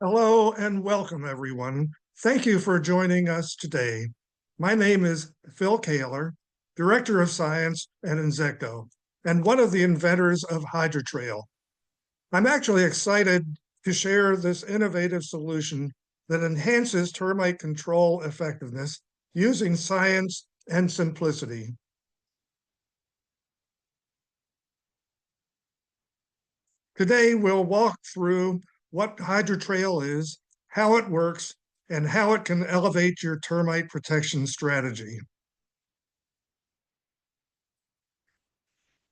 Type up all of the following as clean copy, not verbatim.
Hello and welcome, everyone. Thank you for joining us today. My name is Phil Koehler, Director of Science at INZECTO, and one of the inventors of HydroTrail. I'm actually excited to share this innovative solution that enhances termite control effectiveness using science and simplicity. Today, we'll walk through what HydroTrail is, how it works, and how it can elevate your termite protection strategy.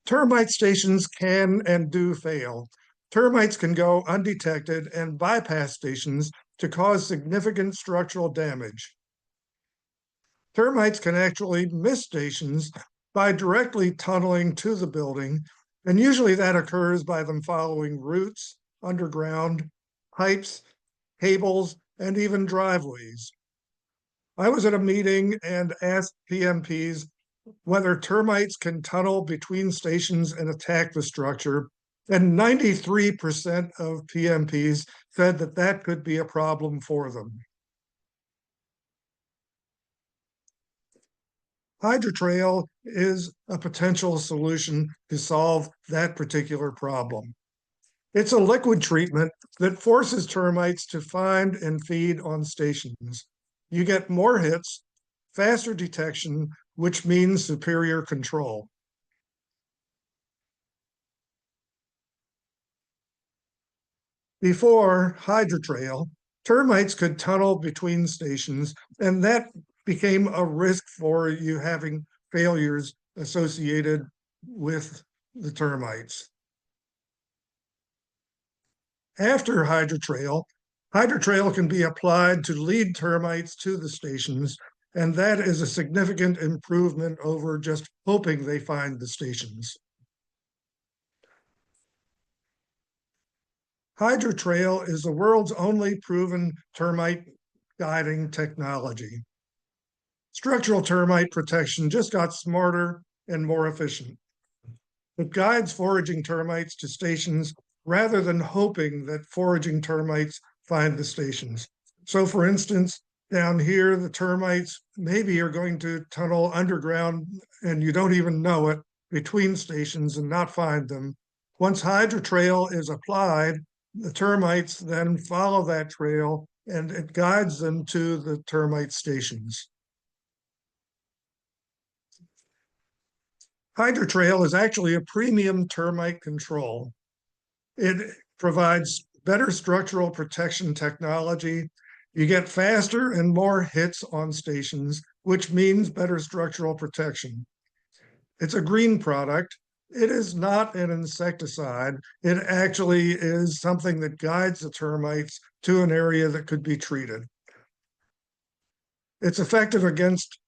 Termite stations can and do fail. Termites can go undetected and bypass stations to cause significant structural damage. Termites can actually miss stations by directly tunneling to the building, and usually that occurs by them following roots, underground, pipes, cables, and even driveways. I was at a meeting and asked PMPs whether termites can tunnel between stations and attack the structure, and 93% of PMPs said that that could be a problem for them. HydroTrail is a potential solution to solve that particular problem. It's a liquid treatment that forces termites to find and feed on stations. You get more hits, faster detection, which means superior control. Before HydroTrail, termites could tunnel between stations, and that became a risk for you having failures associated with the termites. After HydroTrail, HydroTrail can be applied to lead termites to the stations, and that is a significant improvement over just hoping they find the stations. HydroTrail is the world's only proven termite guiding technology. Structural termite protection just got smarter and more efficient. It guides foraging termites to stations rather than hoping that foraging termites find the stations. So for instance, down here, the termites maybe are going to tunnel underground and you don't even know it between stations and not find them. Once HydroTrail is applied, the termites then follow that trail and it guides them to the termite stations. HydroTrail is actually a premium termite control. It provides better structural protection technology. You get faster and more hits on stations, which means better structural protection. It's a green product. It is not an insecticide. It actually is something that guides the termites to an area that could be treated. It's effective against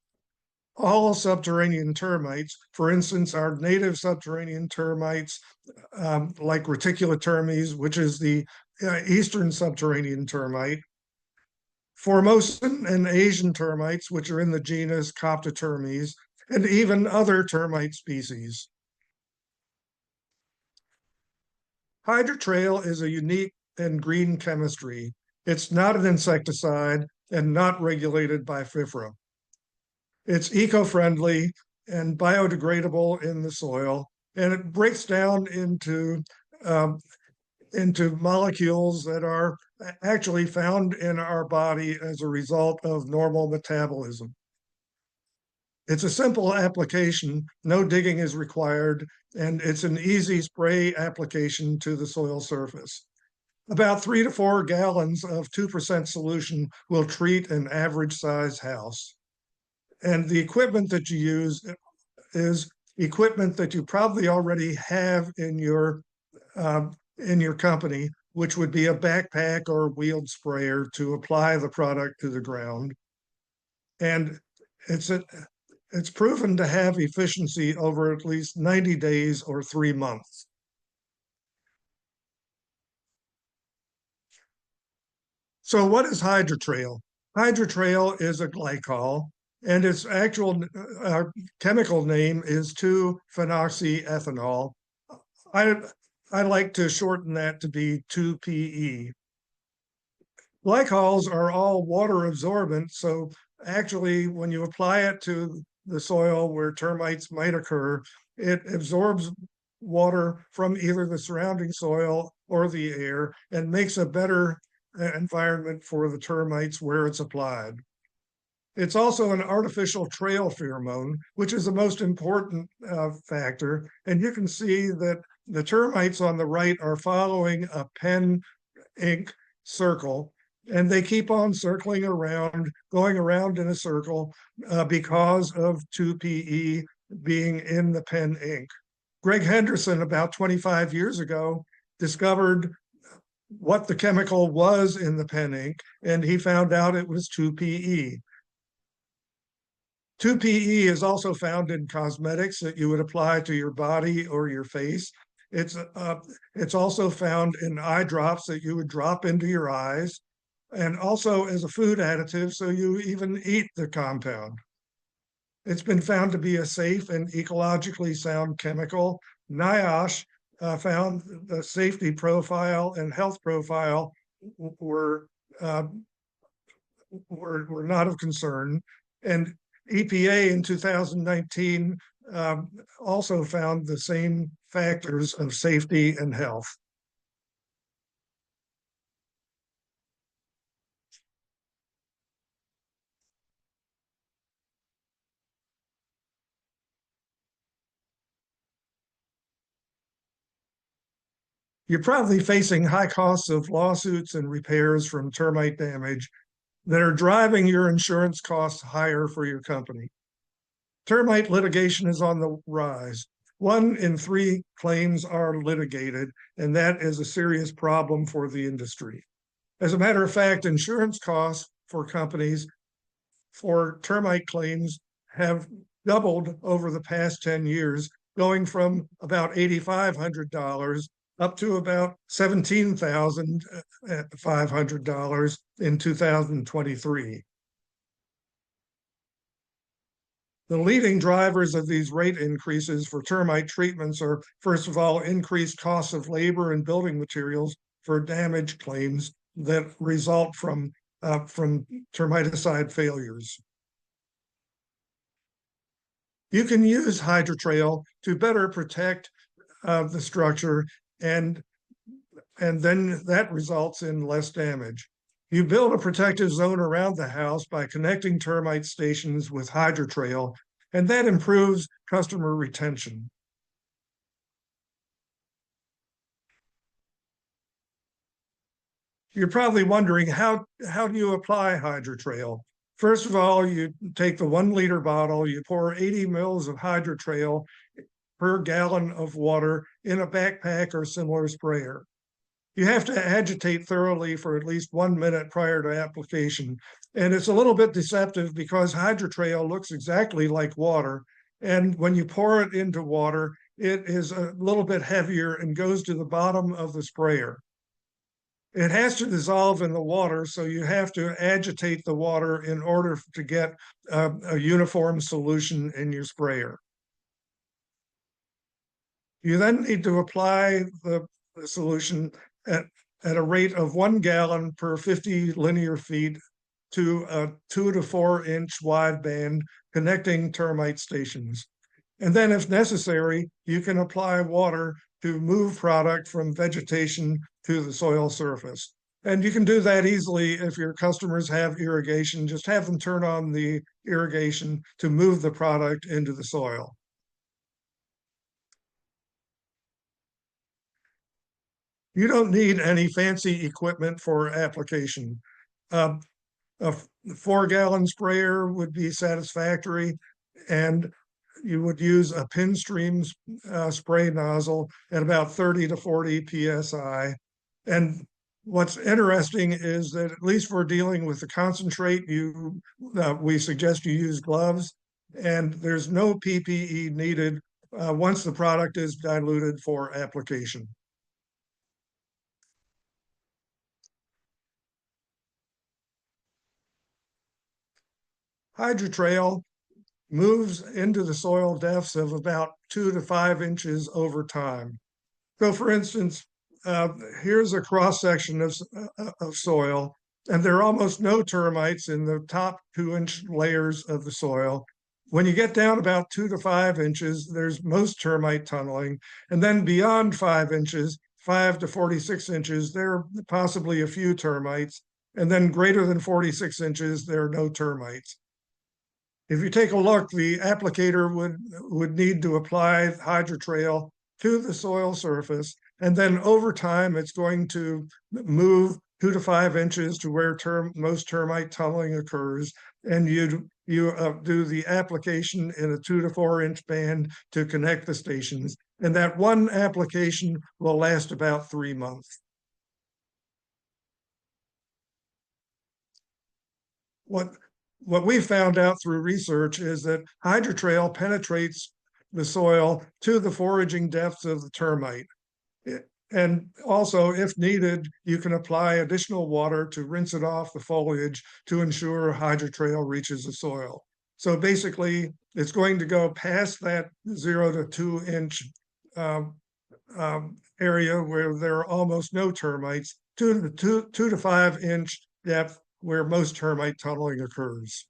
all subterranean termites. For instance, our native subterranean termites, like Reticulotermes, which is the eastern subterranean termite, Pheromones and Asian termites, which are in the genus Coptotermes, and even other termite species. HydroTrail is a unique and green chemistry. It's not an insecticide and not regulated by FIFRA. It's eco-friendly and biodegradable in the soil, and it breaks down into molecules that are actually found in our body as a result of normal metabolism. It's a simple application, no digging is required, and it's an easy spray application to the soil surface. About 3 to 4 gallons of 2% solution will treat an average size house. And the equipment that you use is equipment that you probably already have in your company, which would be a backpack or wheeled sprayer to apply the product to the ground. And it's proven to have efficiency over at least 90 days or 3 months. So what is HydroTrail? HydroTrail is a glycol, and its actual chemical name is 2-phenoxyethanol. I like to shorten that to be 2-PE. Glycols are all water absorbent, so actually when you apply it to the soil where termites might occur, it absorbs water from either the surrounding soil or the air and makes a better environment for the termites where it's applied. It's also an artificial trail pheromone, which is the most important factor. And you can see that the termites on the right are following a pen ink circle, and they keep on circling around, going around in a circle because of 2-PE being in the pen ink. Greg Henderson, about 25 years ago, discovered what the chemical was in the pen ink, and he found out it was 2-PE. 2-PE is also found in cosmetics that you would apply to your body or your face. It's also found in eye drops that you would drop into your eyes, and also as a food additive, so you even eat the compound. It's been found to be a safe and ecologically sound chemical. NIOSH found the safety profile and health profile were not of concern. And EPA in 2019 also found the same factors of safety and health. You're probably facing high costs of lawsuits and repairs from termite damage that are driving your insurance costs higher for your company. Termite litigation is on the rise. 1 in 3 claims are litigated, and that is a serious problem for the industry. As a matter of fact, insurance costs for companies for termite claims have doubled over the past 10 years, going from about $8,500 up to about $17,500 in 2023. The leading drivers of these rate increases for termite treatments are, first of all, increased costs of labor and building materials for damage claims that result from termiticide failures. You can use HydroTrail to better protect the structure, and then that results in less damage. You build a protective zone around the house by connecting termite stations with HydroTrail, and that improves customer retention. You're probably wondering, how do you apply HydroTrail? First of all, you take the 1 liter bottle, you pour 80 mils of HydroTrail per gallon of water in a backpack or similar sprayer. You have to agitate thoroughly for at least 1 minute prior to application. And it's a little bit deceptive because HydroTrail looks exactly like water. And when you pour it into water, it is a little bit heavier and goes to the bottom of the sprayer. It has to dissolve in the water, so you have to agitate the water in order to get a uniform solution in your sprayer. You then need to apply the solution at a rate of 1 gallon per 50 linear feet to a 2 to 4 inch wide band connecting termite stations. And then if necessary, you can apply water to move product from vegetation to the soil surface. And you can do that easily if your customers have irrigation. Just have them turn on the irrigation to move the product into the soil. You don't need any fancy equipment for application. A 4-gallon sprayer would be satisfactory, and you would use a Pinstream spray nozzle at about 30 to 40 psi. And what's interesting is that at least for dealing with the concentrate, we suggest you use gloves, and there's no PPE needed once the product is diluted for application. HydroTrail moves into the soil depths of about 2 to 5 inches over time. So for instance, here's a cross section of soil, and there are almost no termites in the top 2-inch layers of the soil. When you get down about 2 to 5 inches, there's most termite tunneling. And then beyond 5 inches, 5 to 46 inches, there are possibly a few termites. And then greater than 46 inches, there are no termites. If you take a look, the applicator would need to apply HydroTrail to the soil surface. And then over time, it's going to move 2 to 5 inches to where most termite tunneling occurs. And you do the application in a 2 to 4 inch band to connect the stations. And that one application will last about 3 months. What we found out through research is that HydroTrail penetrates the soil to the foraging depths of the termite. And also, if needed, you can apply additional water to rinse it off the foliage to ensure HydroTrail reaches the soil. So basically, it's going to go past that 0 to 2 inch area where there are almost no termites, to the 2 to 5 inch depth where most termite tunneling occurs.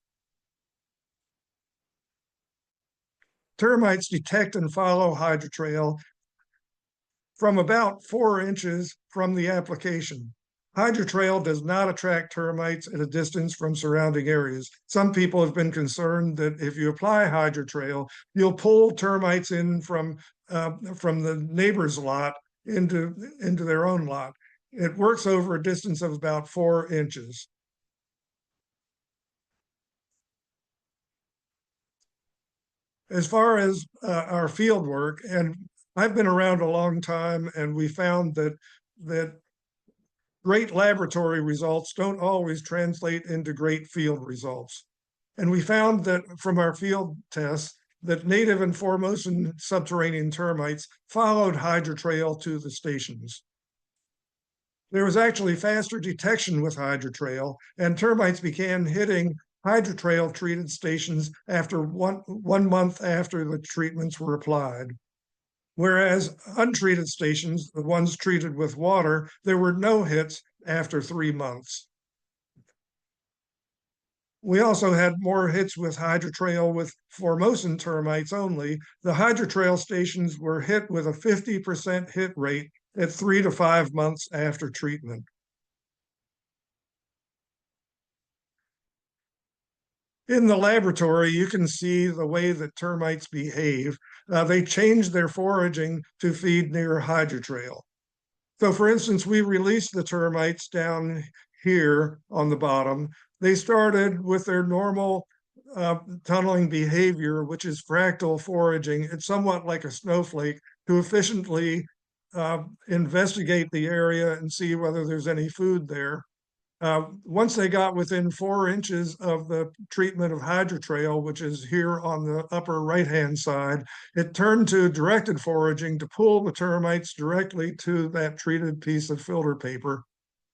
Termites detect and follow HydroTrail from about 4 inches from the application. HydroTrail does not attract termites at a distance from surrounding areas. Some people have been concerned that if you apply HydroTrail, you'll pull termites in from the neighbor's lot into their own lot. It works over a distance of about 4 inches. As far as our field work, and I've been around a long time, and we found that great laboratory results don't always translate into great field results. And we found that from our field tests that native and Formosan subterranean termites followed HydroTrail to the stations. There was actually faster detection with HydroTrail, and termites began hitting HydroTrail treated stations after one month after the treatments were applied. Whereas untreated stations, the ones treated with water, there were no hits after 3 months. We also had more hits with HydroTrail with Formosan termites only. The HydroTrail stations were hit with a 50% hit rate at 3 to 5 months after treatment. In the laboratory, you can see the way that termites behave. They change their foraging to feed near HydroTrail. So for instance, we released the termites down here on the bottom. They started with their normal tunneling behavior, which is fractal foraging. It's somewhat like a snowflake to efficiently investigate the area and see whether there's any food there. Once they got within 4 inches of the treatment of HydroTrail, which is here on the upper right-hand side, it turned to directed foraging to pull the termites directly to that treated piece of filter paper.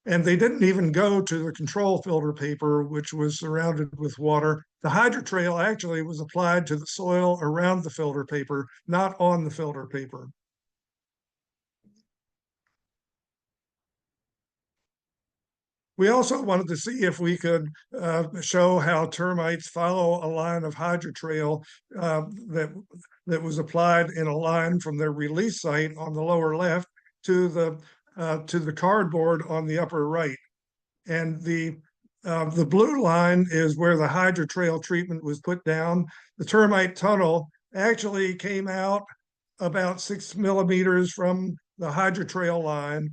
And they didn't even go to the control filter paper, which was surrounded with water. The HydroTrail actually was applied to the soil around the filter paper, not on the filter paper. We also wanted to see if we could show how termites follow a line of HydroTrail that was applied in a line from their release site on the lower left to the cardboard on the upper right. And the blue line is where the HydroTrail treatment was put down. The termite tunnel actually came out about 6 millimeters from the HydroTrail line.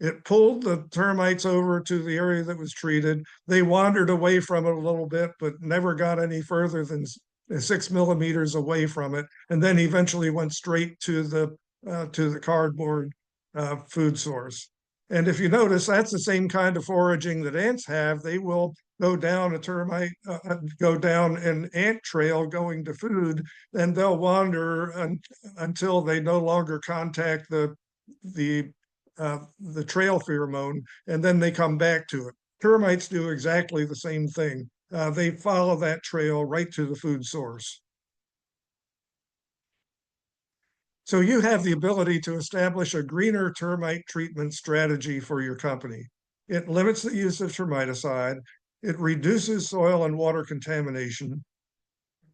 It pulled the termites over to the area that was treated. They wandered away from it a little bit, but never got any further than 6 millimeters away from it, and then eventually went straight to the cardboard food source. And if you notice, that's the same kind of foraging that ants have. They will go down go down an ant trail going to food, and they'll wander until they no longer contact the trail pheromone, and then they come back to it. Termites do exactly the same thing. They follow that trail right to the food source. So you have the ability to establish a greener termite treatment strategy for your company. It limits the use of termiticide. It reduces soil and water contamination.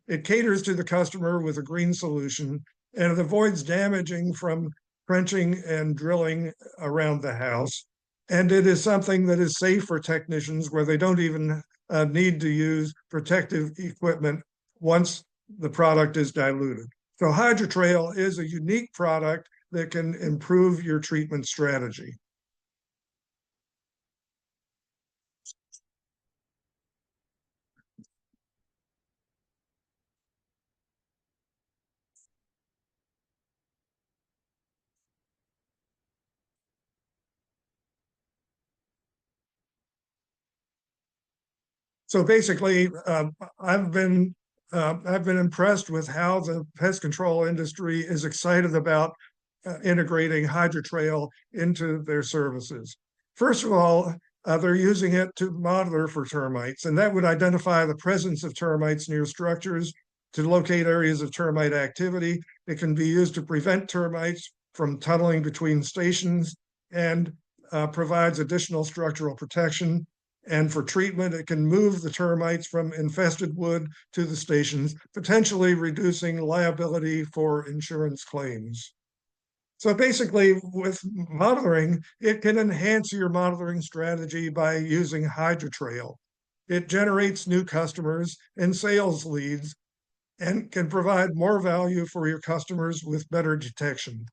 It caters to the customer with a green solution, and it avoids damaging from trenching and drilling around the house. And it is something that is safe for technicians where they don't even need to use protective equipment once the product is diluted. So HydroTrail is a unique product that can improve your treatment strategy. So basically, I've been impressed with how the pest control industry is excited about integrating HydroTrail into their services. First of all, they're using it to monitor for termites, and that would identify the presence of termites near structures to locate areas of termite activity. It can be used to prevent termites from tunneling between stations and provides additional structural protection. And for treatment, it can move the termites from infested wood to the stations, potentially reducing liability for insurance claims. So basically, with monitoring, it can enhance your monitoring strategy by using HydroTrail. It generates new customers and sales leads and can provide more value for your customers with better detection.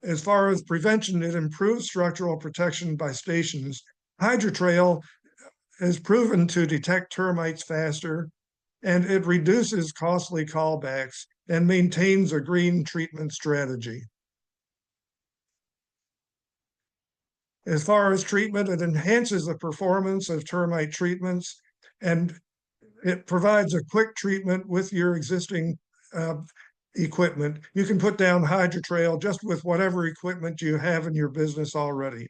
As far as prevention, it improves structural protection by stations. HydroTrail is proven to detect termites faster, and it reduces costly callbacks and maintains a green treatment strategy. As far as treatment, it enhances the performance of termite treatments, and it provides a quick treatment with your existing equipment. You can put down HydroTrail just with whatever equipment you have in your business already.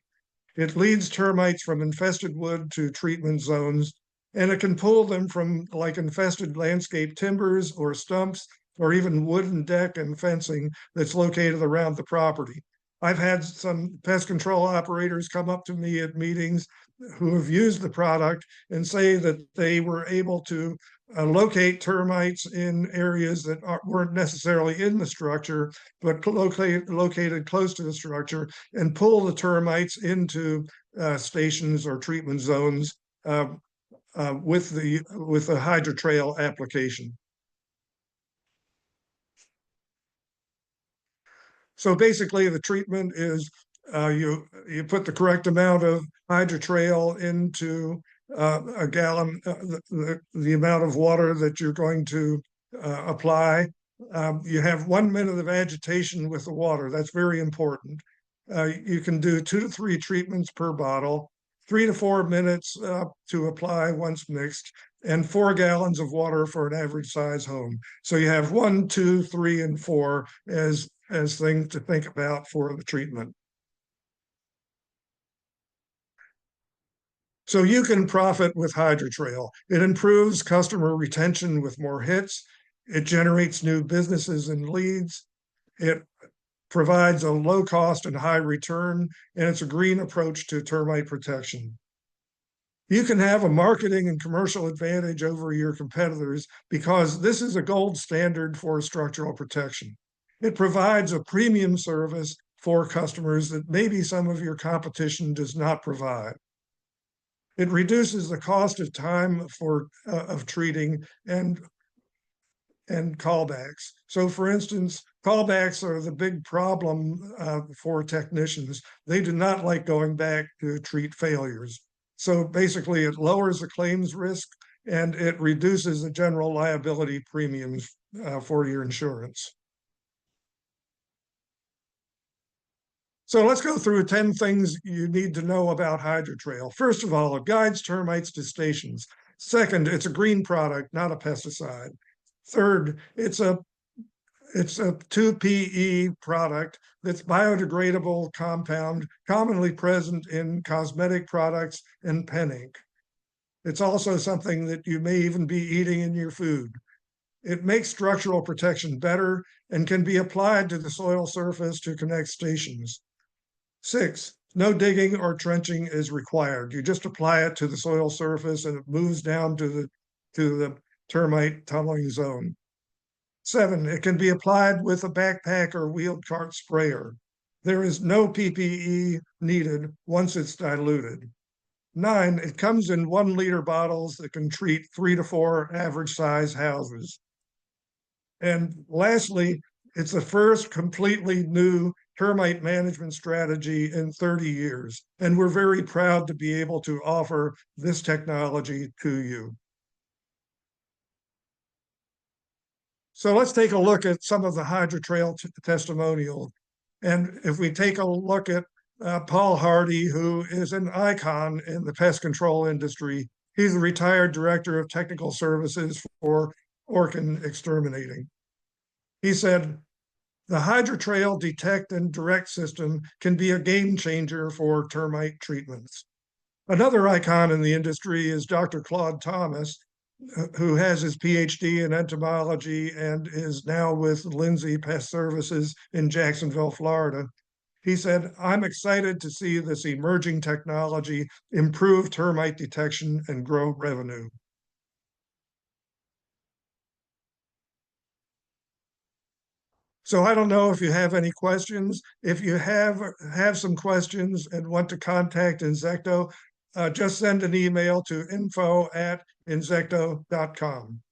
It leads termites from infested wood to treatment zones, and it can pull them from like infested landscape timbers or stumps or even wooden deck and fencing that's located around the property. I've had some pest control operators come up to me at meetings who have used the product and say that they were able to locate termites in areas that weren't necessarily in the structure, but located close to the structure, and pull the termites into stations or treatment zones with the HydroTrail application. So basically, the treatment is you put the correct amount of HydroTrail into a gallon, the amount of water that you're going to apply. You have 1 minute of agitation with the water. That's very important. You can do 2 to 3 treatments per bottle, 3 to 4 minutes to apply once mixed, and 4 gallons of water for an average size home. So you have 1, 2, 3, and 4 as things to think about for the treatment. So you can profit with HydroTrail. It improves customer retention with more hits. It generates new businesses and leads. It provides a low cost and high return, and it's a green approach to termite protection. You can have a marketing and commercial advantage over your competitors because this is a gold standard for structural protection. It provides a premium service for customers that maybe some of your competition does not provide. It reduces the cost of time of treating and callbacks. So for instance, callbacks are the big problem for technicians. They do not like going back to treat failures. So basically it lowers the claims risk and it reduces the general liability premiums for your insurance. So let's go through 10 things you need to know about HydroTrail. First of all, it guides termites to stations. Second, it's a green product, not a pesticide. Third, it's a 2-PE product that's biodegradable compound, commonly present in cosmetic products and pen ink. It's also something that you may even be eating in your food. It makes structural protection better and can be applied to the soil surface to connect stations. 6, No digging or trenching is required. You just apply it to the soil surface and it moves down to the termite tunneling zone. 7, it can be applied with a backpack or wheeled cart sprayer. There is no PPE needed once it's diluted. 9, it comes in 1 liter bottles that can treat 3 to 4 average size houses. And lastly, it's the first completely new termite management strategy in 30 years. And we're very proud to be able to offer this technology to you. So let's take a look at some of the HydroTrail testimonials. And if we take a look at Paul Hardy, who is an icon in the pest control industry, he's a retired director of technical services for Orkin Exterminating. He said, the HydroTrail detect and direct system can be a game changer for termite treatments. Another icon in the industry is Dr. Claude Thomas, who has his PhD in entomology and is now with Lindsay Pest Services in Jacksonville, Florida. He said, I'm excited to see this emerging technology improve termite detection and grow revenue. So I don't know if you have any questions. If you have some questions and want to contact INZECTO, just send an email to info@inzecto.com.